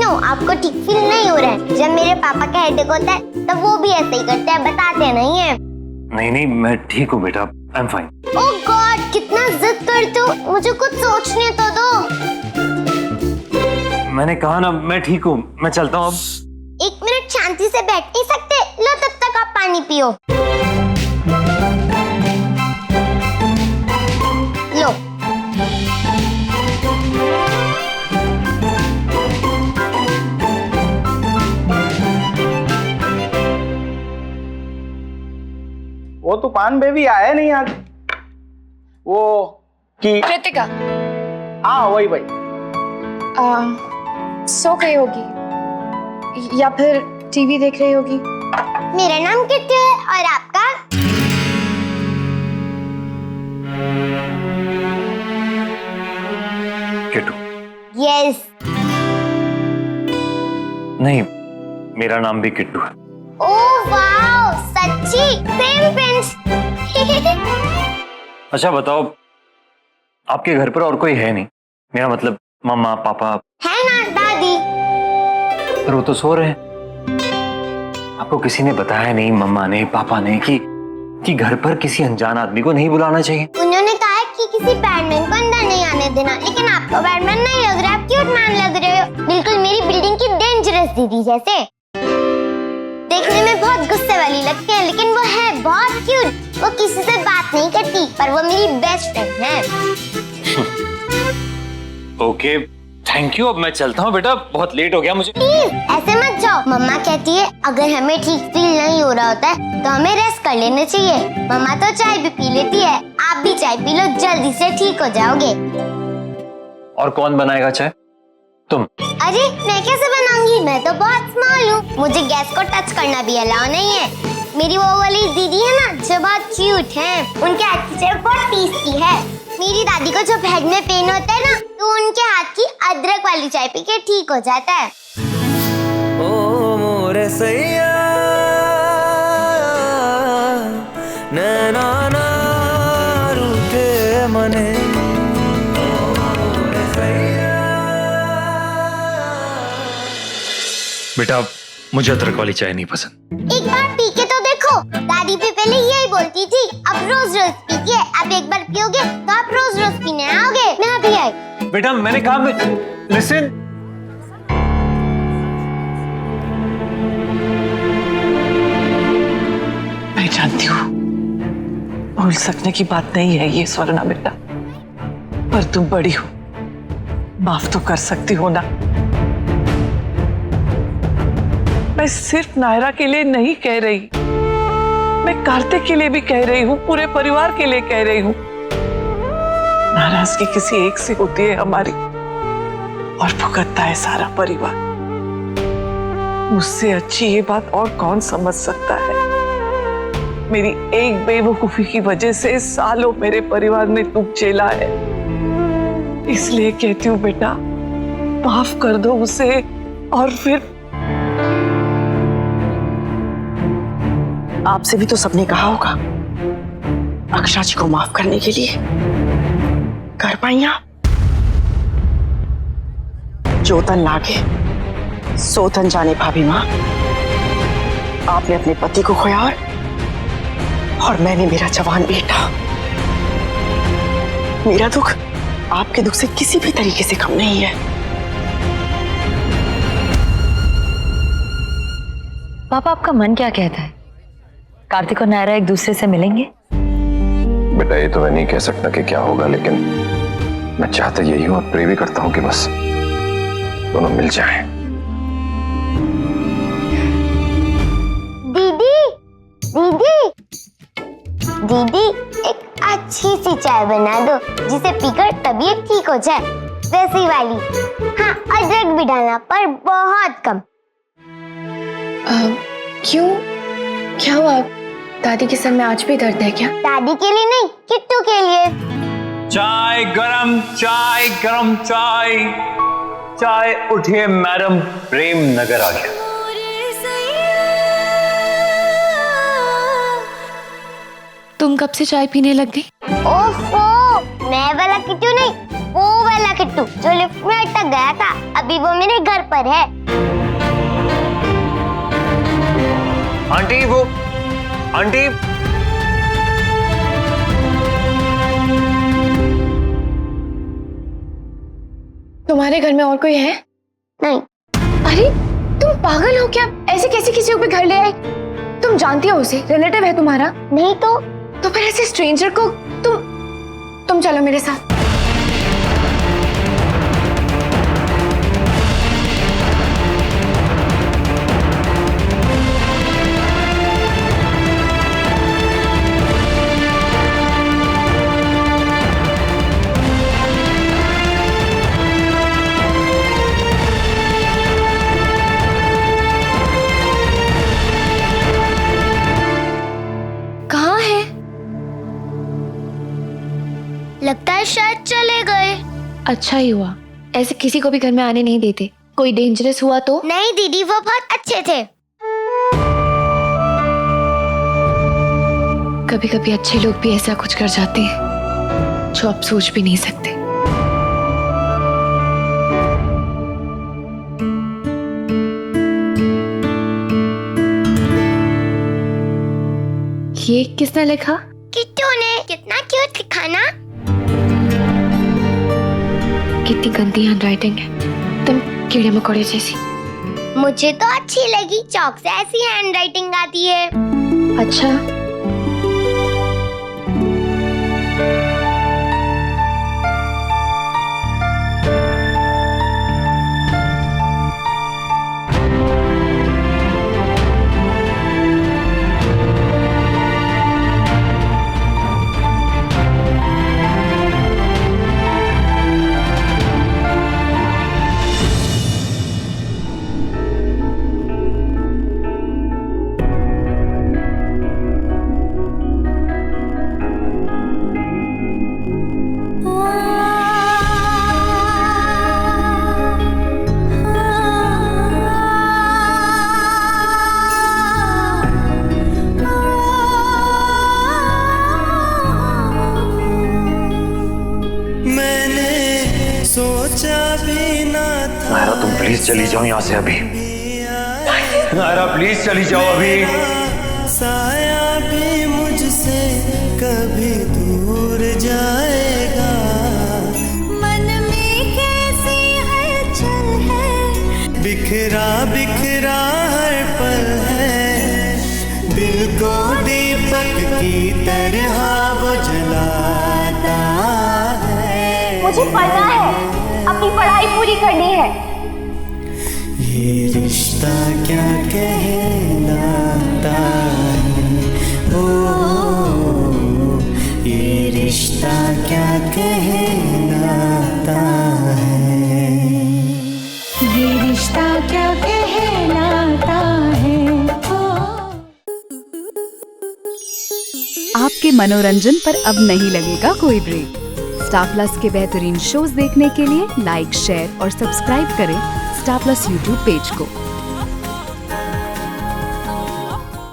No आपको ठीक feel नहीं हो रहा है। जब मेरे पापा का हेडेक होता है तब वो भी ऐसे ही करते हैं, बताते नहीं है। नहीं मैं ठीक हूँ बेटा, I am fine. Oh God, कितना जिद करते हो, मुझे कुछ सोचने तो दो। मैंने कहा ना मैं ठीक हूँ, मैं चलता हूँ अब। 1 मिनट शांति से बैठ नहीं सकते? लो तब तक आप पानी पियो। लो। वो तूफान बेबी आया नहीं आज। वो कि कृतिका हाँ वही। सो गई होगी या फिर टीवी देख रही होगी। मेरा नाम किट्टू है और आपका? किट्टू। यस। नहीं, मेरा नाम भी किट्टू है। ओह वाओ, सच्ची सेम फ्रेंड्स। अच्छा बताओ, आपके घर पर और कोई है नहीं? मेरा मतलब मम्मा पापा। है ना दादी। पर वो तो सो रहे हैं। आपको किसी ने बताया नहीं, मम्मा ने पापा ने, कि घर पर किसी अनजान आदमी को नहीं बुलाना चाहिए? उन्होंने कहा कि किसी बैटमैन को अंदर नहीं आने देना, लेकिन आपको बैटमैन नहीं लग रहा, आप क्यूट मैन लग रहे हो, बिल्कुल मेरी बिल्डिंग की डेंजरस दीदी जैसे। देखने में बहुत गुस्से वाली लगती है, लेकिन वो है बहुत क्यूट। वो किसी से बात नहीं करती, पर वो मेरी बेस्ट फ्रेंड है। Okay, thank you. अब मैं चलता हूँ बेटा, बहुत लेट हो गया मुझे। प्लीज ऐसे मत जाओ। मम्मा कहती है अगर हमें ठीक फील नहीं हो रहा होता है तो हमें रेस्ट कर लेना चाहिए। मम्मा तो चाय भी पी लेती है, आप भी चाय पी लो, जल्दी से ठीक हो जाओगे। और कौन बनाएगा चाय? तुम? अरे मैं कैसे बनाऊंगी, मैं तो बहुत स्मॉल हूँ, मुझे गैस को टच करना भी अलाउ नहीं है। मेरी वो वाली दीदी है ना जो बहुत क्यूट है, उनके हाथ की चाय बहुत टेस्टी है। मेरी दादी को जब हेड में पेन होता है ना तो उनके हाथ की अदरक वाली चाय पी के ठीक हो जाता है। ओ मोरे सैया नैना ना रूठे मने। बेटा मुझे अदरक वाली चाय नहीं पसंद। एक बार पी के तो देखो, दादी भी पहले यही बोलती थी। अब रोज रोज पीजिए, अब एक बार पियोगे तो आप रोज रोज पीने आओगे। मैं भी आई। बेटा मैंने कहा, लिसन। मैं जानती हूँ भूल सकने की बात नहीं है ये स्वर्णा बेटा, पर तुम बड़ी हो, माफ तो कर सकती हो ना। मैं सिर्फ नायरा के लिए नहीं कह रही, मैं कार्तिक के लिए भी कह रही हूँ, पूरे परिवार के लिए कह रही हूँ। नाराजगी किसी एक से होती है हमारी, और भुगतता है सारा परिवार। मुझसे अच्छी ये बात और कौन समझ सकता है? मेरी एक बेवकूफी की वजह से सालों मेरे परिवार ने दुख झेला है। इसलिए कहती हूँ बेटा, माफ कर दो उसे। और फिर आपसे भी तो सबने कहा होगा अक्षरा जी को माफ करने के लिए, कर पाई आप? जो तन लागे सो तन जाने भाभी माँ। आपने अपने पति को खोया और मैंने मेरा जवान बेटा। मेरा दुख आपके दुख से किसी भी तरीके से कम नहीं है। पापा आपका मन क्या कहता है? कार्तिक और नायरा एक दूसरे से मिलेंगे? बेटा ये तो मैं नहीं कह सकता कि क्या होगा, लेकिन मैं चाहता यही हूँ और प्रे भी करता हूँ कि बस दोनों मिल जाएं। दीदी दीदी दीदी, एक अच्छी सी चाय बना दो जिसे पीकर तबीयत ठीक हो जाए, वैसी वाली। हाँ, अदरक भी डालना, पर बहुत कम। क्यों, क्या हुआ? दादी के सर में आज भी दर्द है क्या? दादी के लिए नहीं, किट्टू के लिए। चाय गरम, चाय गरम, चाय चाय। उठिए मैडम, प्रेम नगर आ गया। तुम कब से चाय पीने लग गई? ओफो, मैं वाला किट्टू नहीं, वो वाला किट्टू जो लिफ्ट में अटक गया था, अभी वो मेरे घर पर है। आंटी वो आंटी तुम्हारे घर में और कोई है? नहीं। अरे तुम पागल हो क्या? ऐसे कैसे किसी को भी घर ले आई? तुम जानती हो उसे? रिलेटिव है तुम्हारा? नहीं तो फिर ऐसे स्ट्रेंजर को तुम चलो मेरे साथ। कहाँ है? लगता है शायद चले गए। अच्छा ही हुआ, ऐसे किसी को भी घर में आने नहीं देते। कोई डेंजरस हुआ तो? नहीं दीदी, वो बहुत अच्छे थे। कभी कभी अच्छे लोग भी ऐसा कुछ कर जाते हैं जो आप सोच भी नहीं सकते। ये किसने लिखा? किट्टू ने। कितना क्यूट लिखा ना। कितनी गंदी हैंडराइटिंग है, तुम कीड़े मकोड़े जैसी। मुझे तो अच्छी लगी, चौक से ऐसी हैंडराइटिंग आती है। अच्छा, नायरा तुम प्लीज चली जाओ यहाँ से अभी। नायरा प्लीज चली जाओ अभी। साया भी मुझसे कभी दूर जाएगा। मन में कैसी हलचल है, बिखरा बिखरा हर पल है। दिल को दीपक की तरह वो जलाता है। मुझे पढ़ना है, अपनी पढ़ाई पूरी करनी है। ये रिश्ता क्या कहलाता है, ओ ये रिश्ता क्या कहलाता है, ये रिश्ता क्या कहलाता है। आपके मनोरंजन पर अब नहीं लगेगा कोई ब्रेक। स्टार प्लस के बेहतरीन शोज देखने के लिए लाइक, शेयर और सब्सक्राइब करें स्टार प्लस यूट्यूब पेज को।